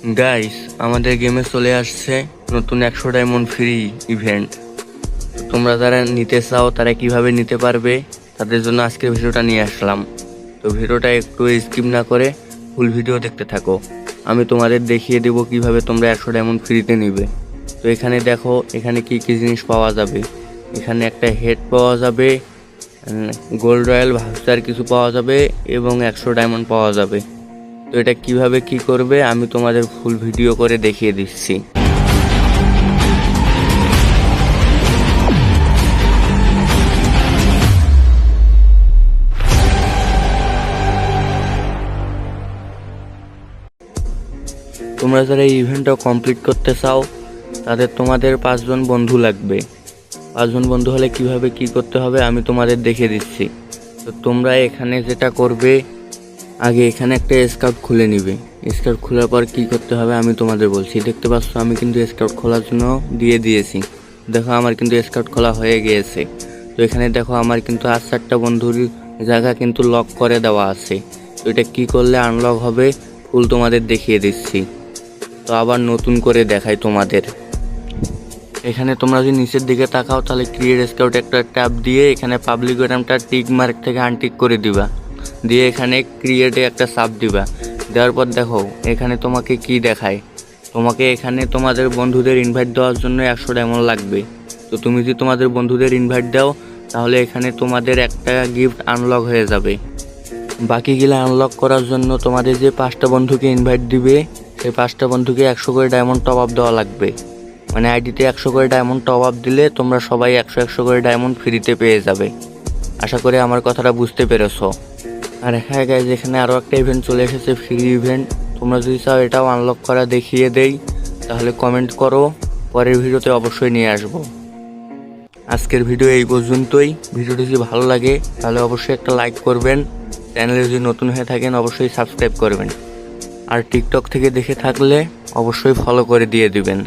Guys, আমাদের গেমে চলে আসছে নতুন 100 ডায়মন্ড ফ্রি ইভেন্ট। তোমরা যারা নিতে চাও তারা কিভাবে নিতে পারবে তাদের জন্য আজকের ভিডিওটা নিয়ে আসলাম। তো ভিডিওটা একটু স্কিপ না করে ফুল ভিডিও দেখতে থাকো। আমি তোমাদের দেখিয়ে দেব কিভাবে তোমরা 100 ডায়মন্ড ফ্রিতে নিবে। তো এখানে দেখো, এখানে কি কি জিনিস পাওয়া যাবে। এখানে একটা হেড পাওয়া যাবে, গোল্ড রয়্যাল ভাউচার কিছু পাওয়া যাবে এবং 100 ডায়মন্ড পাওয়া যাবে। তো এটা কিভাবে কি করবে আমি তোমাদের ফুল ভিডিও করে দেখিয়ে দিচ্ছি। তোমরা যারা এই ইভেন্টটা কমপ্লিট করতে চাও তাদের তোমাদের 5 জন বন্ধু লাগবে। 5 জন বন্ধু হলে কিভাবে কি করতে হবে আমি তোমাদের দেখিয়ে দিচ্ছি। তো তোমরা এখানে যেটা করবে, আগে এখানে একটা স্কাউট খুলে নিবে। স্কাউট খোলার পর কি করতে হবে আমি তোমাদের বলছি। দেখতে পাচ্ছ আমি কিন্তু স্কাউট খোলার জন্য দিয়ে দিয়েছি। দেখো আমার কিন্তু স্কাউট খোলা হয়ে গিয়েছে। তো এখানে দেখো আমার কিন্তু আর 4টা বন্ধুর জায়গা কিন্তু লক করে দেওয়া আছে। তো এটা কি করলে আনলক হবে ফুল তোমাদের দেখিয়ে দিচ্ছি। তো আবার নতুন করে দেখাই তোমাদের। এখানে তোমরা যদি নিচের দিকে তাকাও তাহলে ক্রিয়েট স্কাউট একটা ট্যাব দিয়ে এখানে পাবলিক ওয়েরামটা টিক মার্ক থেকে আনটিক করে দিবা, দিয়ে এখানে ক্রিয়েটে একটা সাব দিবা। দেওয়ার পর দেখো এখানে তোমাকে কি দেখায়। তোমাকে এখানে তোমাদের বন্ধুদের ইনভাইট দেওয়ার জন্য 100 ডায়মন্ড লাগবে। তো তুমি যদি তোমাদের বন্ধুদের ইনভাইট দাও তাহলে এখানে তোমাদের একটা গিফট আনলক হয়ে যাবে। বাকিগুলো আনলক করার জন্য তোমাদের যে 5টা বন্ধুকে ইনভাইট দিবে সেই 5টা বন্ধুকে 100 করে ডায়মন্ড টপ আপ দেওয়া লাগবে। মানে আইডিতে 100 করে ডায়মন্ড টপ আপ দিলে তোমরা সবাই 100 করে ডায়মন্ড ফ্রিতে পেয়ে যাবে। আশা করি আমার কথাটা বুঝতে পেরেছো। আর হ্যাঁ গাইজ, এখানে আরও একটা ইভেন্ট চলে এসেছে, ফ্রি ইভেন্ট। তোমরা যদি চাও এটাও আনলক করা দেখিয়ে দেই তাহলে কমেন্ট করো, পরের ভিডিওতে অবশ্যই নিয়ে আসবো। আজকের ভিডিও এই পর্যন্তই। ভিডিওটি যদি ভালো লাগে তাহলে অবশ্যই একটা লাইক করবেন, চ্যানেলে যদি নতুন হয়ে থাকেন অবশ্যই সাবস্ক্রাইব করবেন, আর টিকটক থেকে দেখে থাকলে অবশ্যই ফলো করে দিয়ে দিবেন।